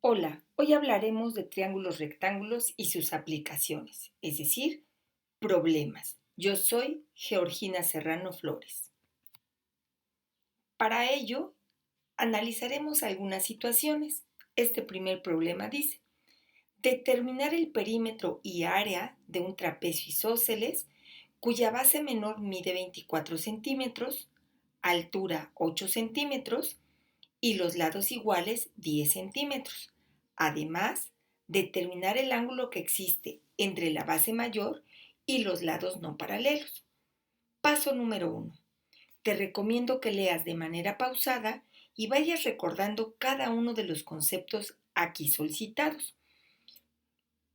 Hola, hoy hablaremos de triángulos rectángulos y sus aplicaciones, es decir, problemas. Yo soy Georgina Serrano Flores. Para ello, analizaremos algunas situaciones. Este primer problema dice, determinar el perímetro y área de un trapecio isósceles cuya base menor mide 24 centímetros, altura 8 centímetros y los lados iguales 10 centímetros. Además, determinar el ángulo que existe entre la base mayor y los lados no paralelos. Paso número 1. Te recomiendo que leas de manera pausada y vayas recordando cada uno de los conceptos aquí solicitados.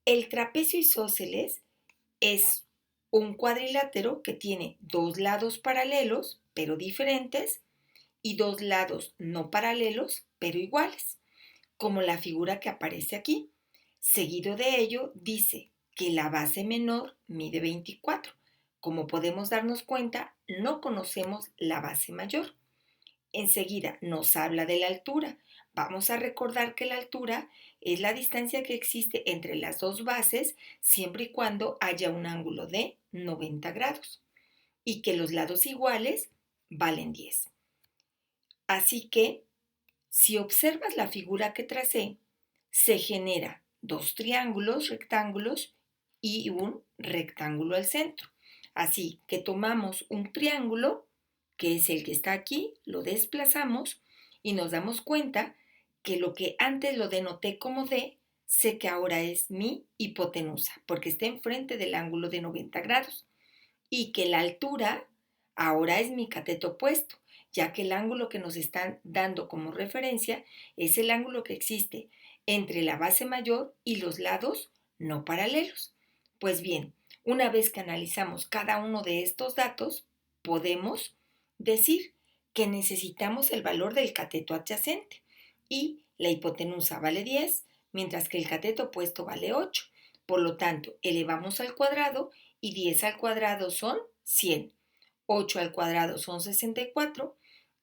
El trapecio isósceles es un cuadrilátero que tiene dos lados paralelos, pero diferentes, y dos lados no paralelos, pero iguales, como la figura que aparece aquí. Seguido de ello, dice que la base menor mide 24. Como podemos darnos cuenta, no conocemos la base mayor. Enseguida nos habla de la altura. Vamos a recordar que la altura es la distancia que existe entre las dos bases siempre y cuando haya un ángulo de 90 grados y que los lados iguales valen 10. Así que, si observas la figura que tracé, se genera dos triángulos rectángulos y un rectángulo al centro. Así que tomamos un triángulo, que es el que está aquí, lo desplazamos y nos damos cuenta que lo que antes lo denoté como D, sé que ahora es mi hipotenusa, porque está enfrente del ángulo de 90 grados. Y que la altura ahora es mi cateto opuesto, ya que el ángulo que nos están dando como referencia es el ángulo que existe entre la base mayor y los lados no paralelos. Pues bien, una vez que analizamos cada uno de estos datos, podemos decir que necesitamos el valor del cateto adyacente y la hipotenusa vale 10, mientras que el cateto opuesto vale 8. Por lo tanto, elevamos al cuadrado y 10 al cuadrado son 100. 8 al cuadrado son 64.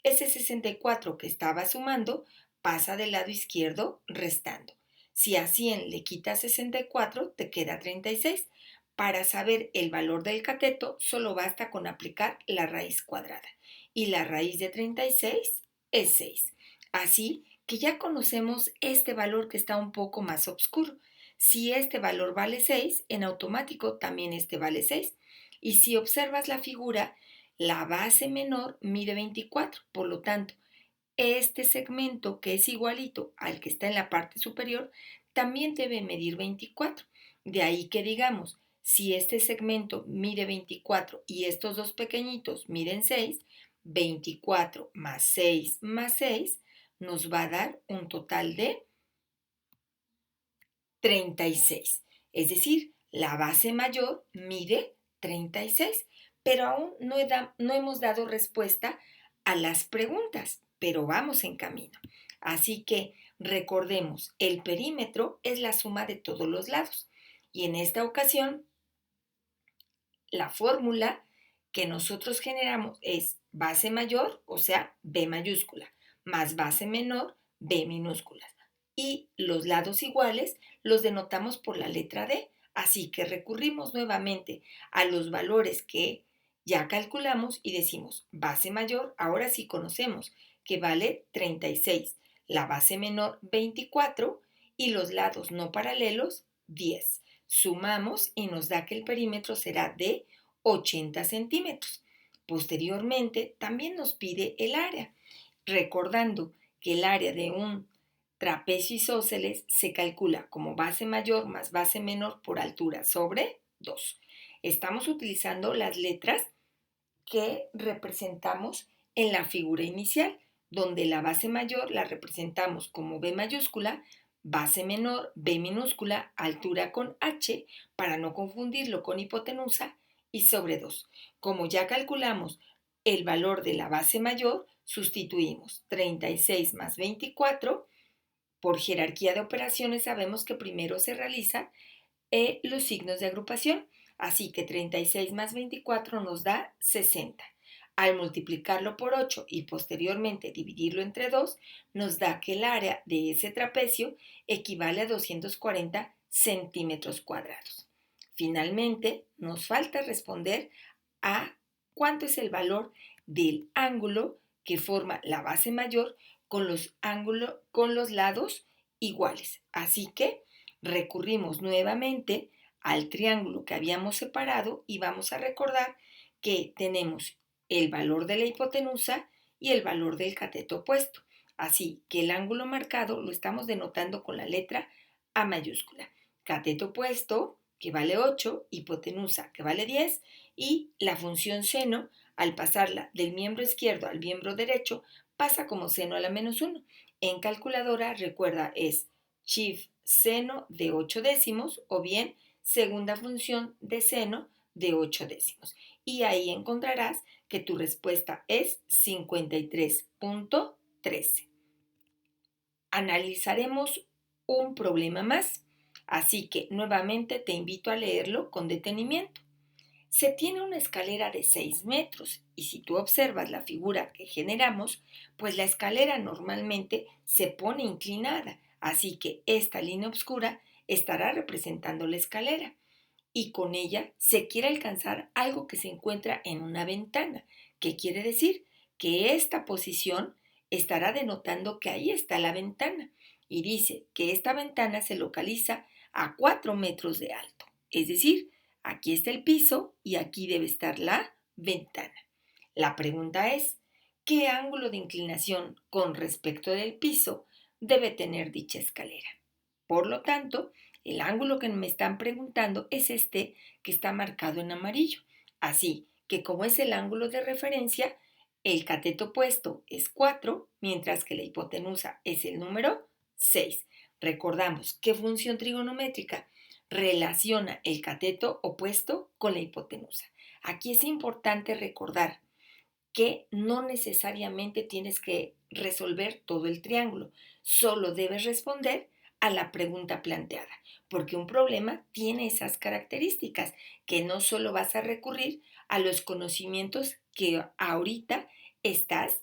Ese 64 que estaba sumando pasa del lado izquierdo restando. Si a 100 le quitas 64, te queda 36. Para saber el valor del cateto, solo basta con aplicar la raíz cuadrada. Y la raíz de 36 es 6. Así que ya conocemos este valor que está un poco más oscuro. Si este valor vale 6, en automático también este vale 6. Y si observas la figura, la base menor mide 24, por lo tanto, este segmento que es igualito al que está en la parte superior también debe medir 24. De ahí que digamos, si este segmento mide 24 y estos dos pequeñitos miden 6, 24 más 6 nos va a dar un total de 36. Es decir, la base mayor mide 36, pero aún no hemos dado respuesta a las preguntas, pero vamos en camino. Así que recordemos, el perímetro es la suma de todos los lados. Y en esta ocasión, la fórmula que nosotros generamos es base mayor, o sea, B mayúscula, más base menor, B minúscula. Y los lados iguales los denotamos por la letra D. Así que recurrimos nuevamente a los valores que ya calculamos y decimos base mayor, ahora sí conocemos que vale 36, la base menor 24 y los lados no paralelos 10. Sumamos y nos da que el perímetro será de 80 centímetros. Posteriormente, también nos pide el área, recordando que el área de un trapecio isósceles se calcula como base mayor más base menor por altura sobre 2. Estamos utilizando las letras que representamos en la figura inicial, donde la base mayor la representamos como B mayúscula, base menor B minúscula, altura con H, para no confundirlo con hipotenusa, y sobre 2. Como ya calculamos el valor de la base mayor, sustituimos 36 más 24. Por jerarquía de operaciones sabemos que primero se realizan los signos de agrupación, así que 36 más 24 nos da 60. Al multiplicarlo por 8 y posteriormente dividirlo entre 2, nos da que el área de ese trapecio equivale a 240 centímetros cuadrados. Finalmente, nos falta responder a cuánto es el valor del ángulo que forma la base mayor con los lados iguales. Así que recurrimos nuevamente al triángulo que habíamos separado y vamos a recordar que tenemos el valor de la hipotenusa y el valor del cateto opuesto. Así que el ángulo marcado lo estamos denotando con la letra A mayúscula. Cateto opuesto, que vale 8, hipotenusa, que vale 10, y la función seno, al pasarla del miembro izquierdo al miembro derecho, pasa como seno a la menos 1. En calculadora, recuerda, es shift seno de 8 décimos o bien segunda función de seno de 8 décimos. Y ahí encontrarás que tu respuesta es 53.13. Analizaremos un problema más, así que nuevamente te invito a leerlo con detenimiento. Se tiene una escalera de 6 metros y si tú observas la figura que generamos, pues la escalera normalmente se pone inclinada, así que esta línea oscura estará representando la escalera y con ella se quiere alcanzar algo que se encuentra en una ventana. ¿Qué quiere decir? Que esta posición estará denotando que ahí está la ventana y dice que esta ventana se localiza a 4 metros de alto. Es decir, aquí está el piso y aquí debe estar la ventana. La pregunta es, ¿qué ángulo de inclinación con respecto del piso debe tener dicha escalera? Por lo tanto, el ángulo que me están preguntando es este que está marcado en amarillo. Así que como es el ángulo de referencia, el cateto opuesto es 4, mientras que la hipotenusa es el número 6. Recordamos qué función trigonométrica relaciona el cateto opuesto con la hipotenusa. Aquí es importante recordar que no necesariamente tienes que resolver todo el triángulo, solo debes responder a la pregunta planteada, porque un problema tiene esas características, que no solo vas a recurrir a los conocimientos que ahorita estás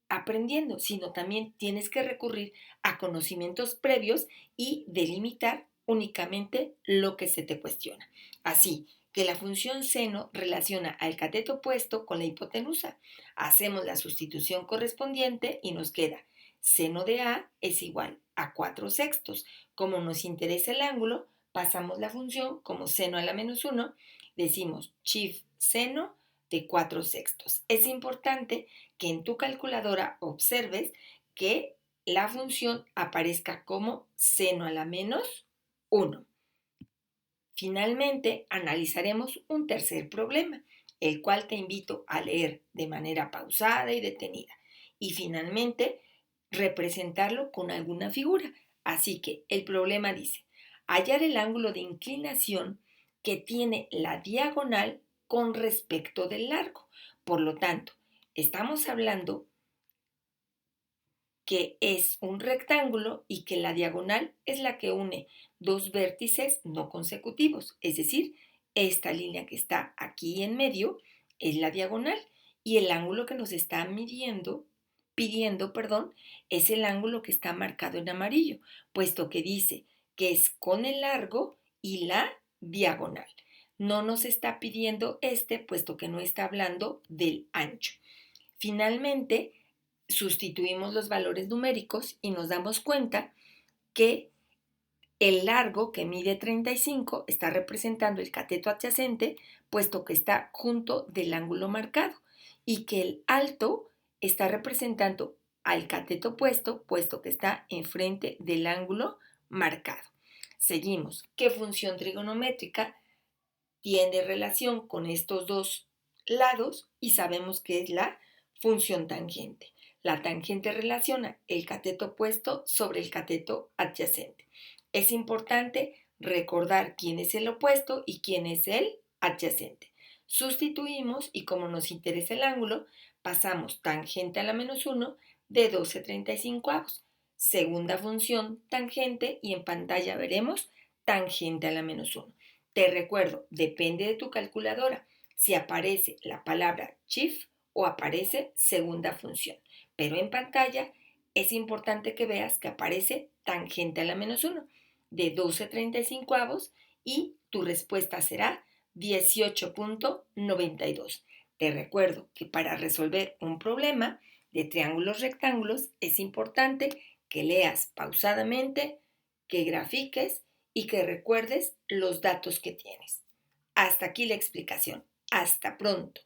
aprendiendo, sino también tienes que recurrir a conocimientos previos y delimitar únicamente lo que se te cuestiona. Así que la función seno relaciona al cateto opuesto con la hipotenusa. Hacemos la sustitución correspondiente y nos queda seno de A es igual a 4 sextos. Como nos interesa el ángulo, pasamos la función como seno a la menos 1, decimos shift seno de 4 sextos. Es importante que en tu calculadora observes que la función aparezca como seno a la menos 1. Finalmente, analizaremos un tercer problema, el cual te invito a leer de manera pausada y detenida. Y finalmente, representarlo con alguna figura. Así que el problema dice, hallar el ángulo de inclinación que tiene la diagonal con respecto del largo. Por lo tanto, estamos hablando que es un rectángulo y que la diagonal es la que une dos vértices no consecutivos, es decir, esta línea que está aquí en medio es la diagonal y el ángulo que nos está pidiendo, es el ángulo que está marcado en amarillo, puesto que dice que es con el largo y la diagonal. No nos está pidiendo puesto que no está hablando del ancho. Finalmente, sustituimos los valores numéricos y nos damos cuenta que el largo, que mide 35, está representando el cateto adyacente, puesto que está junto del ángulo marcado, y que el alto está representando al cateto opuesto, puesto que está enfrente del ángulo marcado. Seguimos. ¿Qué función trigonométrica tiene relación con estos dos lados? Y sabemos que es la función tangente. La tangente relaciona el cateto opuesto sobre el cateto adyacente. Es importante recordar quién es el opuesto y quién es el adyacente. Sustituimos y como nos interesa el ángulo, pasamos tangente a la menos 1 de 12/35. Segunda función tangente y en pantalla veremos tangente a la menos 1. Te recuerdo, depende de tu calculadora. si aparece la palabra chief o aparece segunda función. Pero en pantalla es importante que veas que aparece tangente a la -1 de 12/35 y tu respuesta será 18.92. Te recuerdo que para resolver un problema de triángulos rectángulos es importante que leas pausadamente, que grafiques y que recuerdes los datos que tienes. Hasta aquí la explicación. Hasta pronto.